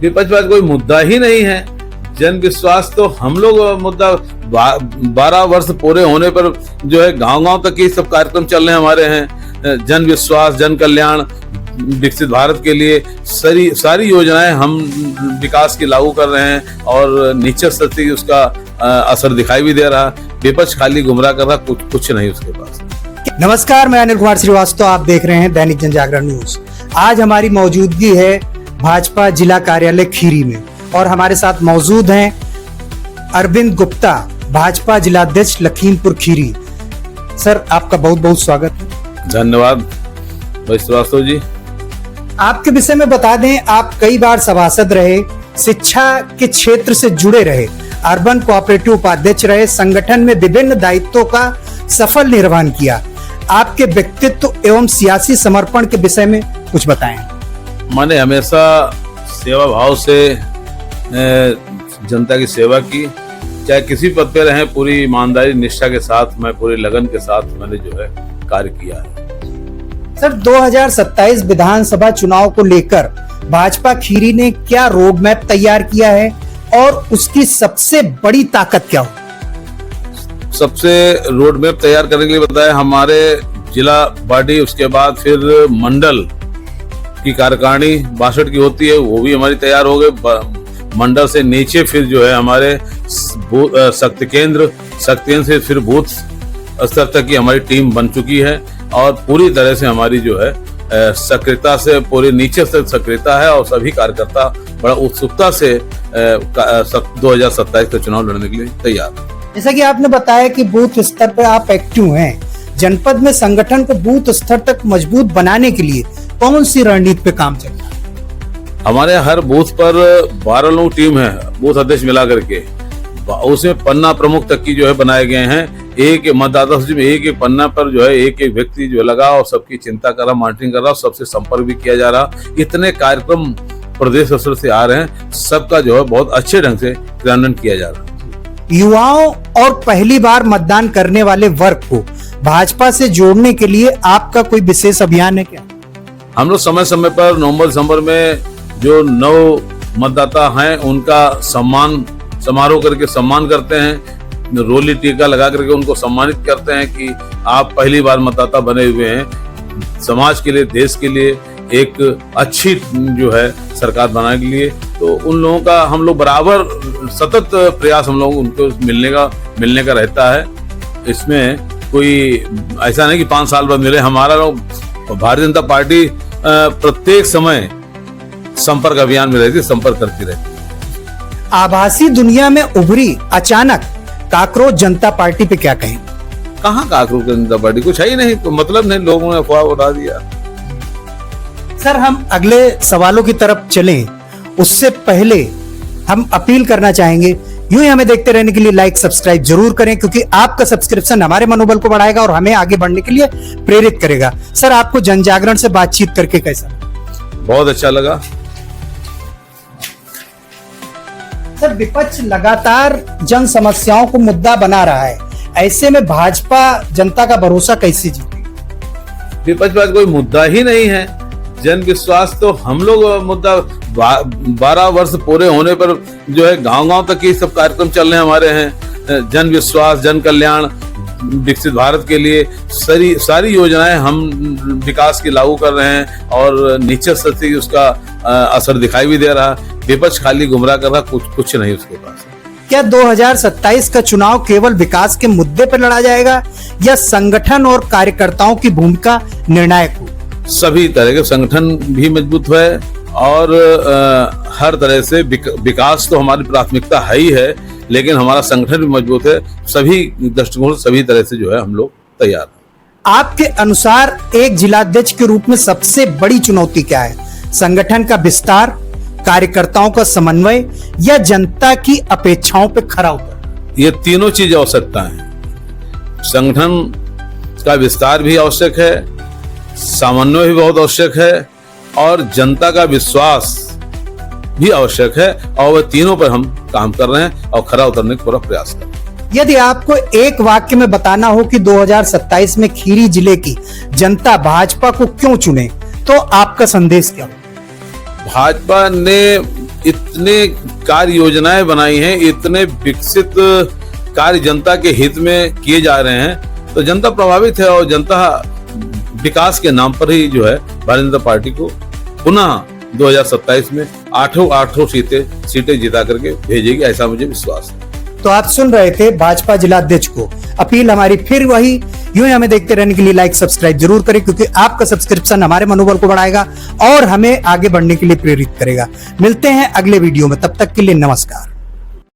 विपक्ष पर कोई मुद्दा ही नहीं है। जन विश्वास तो हम लोग मुद्दा 12 वर्ष पूरे होने पर जो है गांव-गांव तक ये सब कार्यक्रम चल रहे हमारे हैं। जन विश्वास, जन कल्याण, विकसित भारत के लिए सारी योजनाएं हम विकास की लागू कर रहे हैं और निश्चित सत्य उसका असर दिखाई भी दे रहा। विपक्ष खाली गुमराह कर रहा, कुछ नहीं उसके पास। नमस्कार, मैं अनिल कुमार श्रीवास्तव, आप देख रहे हैं दैनिक जनजागरण न्यूज। आज हमारी मौजूदगी है भाजपा जिला कार्यालय खीरी में और हमारे साथ मौजूद हैं अरविंद गुप्ता, भाजपा जिलाध्यक्ष लखीमपुर खीरी। सर, आपका बहुत बहुत स्वागत है। धन्यवाद भाई श्रीवास्तव जी। आपके विषय में बता दें, आप कई बार सभासद रहे, शिक्षा के क्षेत्र से जुड़े रहे, अर्बन कोऑपरेटिव उपाध्यक्ष रहे, संगठन में विभिन्न दायित्वों का सफल निर्वहन किया। आपके व्यक्तित्व एवं सियासी समर्पण के विषय में कुछ बताएं। मैंने हमेशा सेवा भाव से जनता की सेवा की, चाहे किसी पद पे रहे, पूरी ईमानदारी निष्ठा के साथ, मैं पूरी लगन के साथ मैंने जो है कार्य किया है। सर, 2027 विधानसभा चुनाव को लेकर भाजपा खीरी ने क्या रोड मैप तैयार किया है और उसकी सबसे बड़ी ताकत क्या हो? सबसे रोड मैप तैयार करने के लिए बताया हमारे जिला बॉडी, उसके बाद फिर मंडल की कार्यकारिणी 62 की होती है, वो भी हमारी तैयार हो गए। मंडल से नीचे फिर जो है हमारे शक्ति केंद्र से फिर बूथ स्तर तक की हमारी टीम बन चुकी है और पूरी तरह से हमारी जो है सक्रियता से पूरे नीचे तक सक्रियता है और सभी कार्यकर्ता बड़ा उत्सुकता से 2027 का चुनाव लड़ने के लिए तैयार है। जैसा कि आपने बताया कि बूथ स्तर पर आप एक्टिव हैं, जनपद में संगठन को बूथ स्तर तक मजबूत बनाने के लिए कौन सी रणनीति पे काम चल रहा है? हमारे हर बूथ पर 12 लोग टीम है, बूथ अध्यक्ष मिला करके, उसमें पन्ना प्रमुख तक की जो है बनाए गए हैं। एक मतदाता सूची में एक पन्ना पर जो है एक व्यक्ति जो लगा और सबकी चिंता कर रहा, मॉनिटरिंग कर रहा, सबसे संपर्क भी किया जा रहा। इतने कार्यक्रम प्रदेश स्तर से आ रहे हैं, सबका जो है बहुत अच्छे ढंग से क्रियान्वयन किया जा रहा है। युवाओं और पहली बार मतदान करने वाले वर्ग को भाजपा से जोड़ने के लिए आपका कोई विशेष अभियान है क्या? हम लोग समय समय पर नवंबर दिसंबर में जो नव मतदाता हैं उनका सम्मान समारोह करके सम्मान करते हैं, रोली टीका लगा करके उनको सम्मानित करते हैं कि आप पहली बार मतदाता बने हुए हैं, समाज के लिए, देश के लिए एक अच्छी जो है सरकार बनाने के लिए। तो उन लोगों का हम लोग बराबर सतत प्रयास हम लोग उनको मिलने का रहता है। इसमें कोई ऐसा नहीं कि 5 साल बाद मिले। हमारा लोग भारतीय जनता पार्टी प्रत्येक समय संपर्क अभियान में रहती, संपर्क करती रहती। आभासी दुनिया में उभरी अचानक काकरोच जनता पार्टी पे क्या कहें? कहाँ काकरोच जनता पार्टी, कुछ है ही नहीं, तो मतलब नहीं, लोगों ने अफवाह उड़ा दिया। सर, हम अगले सवालों की तरफ चलें, उससे पहले हम अपील करना चाहेंगे, यूं ही हमें देखते रहने के लिए लाइक सब्सक्राइब जरूर करें, क्योंकि आपका सब्सक्रिप्शन हमारे मनोबल को बढ़ाएगा और हमें आगे बढ़ने के लिए प्रेरित करेगा। सर, आपको जनजागरण से बातचीत करके कैसा? बहुत अच्छा लगा। सर, विपक्ष लगातार जन समस्याओं को मुद्दा बना रहा है, ऐसे में भाजपा जनता का भरोसा कैसे जीते? विपक्ष पर कोई मुद्दा ही नहीं है। जन विश्वास तो हम लोग मुद्दा 12 वर्ष पूरे होने पर जो है गांव-गांव तक ये सब कार्यक्रम चल रहे हमारे हैं। जन विश्वास, जन कल्याण, विकसित भारत के लिए सारी योजनाएं हम विकास की लागू कर रहे हैं और निश्चित सत्य उसका असर दिखाई भी दे रहा। विपक्ष खाली गुमराह कर रहा, कुछ नहीं उसके पास। क्या 2027 का चुनाव केवल विकास के मुद्दे पर लड़ा जाएगा या संगठन और कार्यकर्ताओं की भूमिका निर्णायक हो? सभी तरह के संगठन भी मजबूत है और हर तरह से विकास तो हमारी प्राथमिकता है ही है, लेकिन हमारा संगठन भी मजबूत है। सभी दृष्टिकोण, सभी तरह से जो है हम लोग तैयार हैं। आपके अनुसार एक जिलाध्यक्ष के रूप में सबसे बड़ी चुनौती क्या है? संगठन का विस्तार, कार्यकर्ताओं का समन्वय या जनता की अपेक्षाओं पर खरा उतर? ये तीनों चीज आवश्यकता है। संगठन का विस्तार भी आवश्यक है, समन्वय भी बहुत आवश्यक है और जनता का विश्वास भी आवश्यक है, और वह तीनों पर हम काम कर रहे हैं और खरा उतरने का पूरा प्रयास कर रहे हैं। यदि आपको एक वाक्य में बताना हो कि 2027 में खीरी जिले की जनता भाजपा को क्यों चुने, तो आपका संदेश क्या हो? भाजपा ने इतने कार्य योजनाएं बनाई हैं, इतने विकसित कार्य जनता के हित में किए जा रहे हैं, तो जनता प्रभावित है और जनता विकास के नाम पर ही जो है भारतीय जनता पार्टी को पुनः 2027 में आठों सीटें जिता करके भेजेगी, ऐसा मुझे विश्वास है। तो आप सुन रहे थे भाजपा जिला अध्यक्ष को। अपील हमारी फिर वही, यूं ही हमें देखते रहने के लिए लाइक सब्सक्राइब जरूर करें, क्योंकि आपका सब्सक्रिप्शन हमारे मनोबल को बढ़ाएगा और हमें आगे बढ़ने के लिए प्रेरित करेगा। मिलते हैं अगले वीडियो में, तब तक के लिए नमस्कार।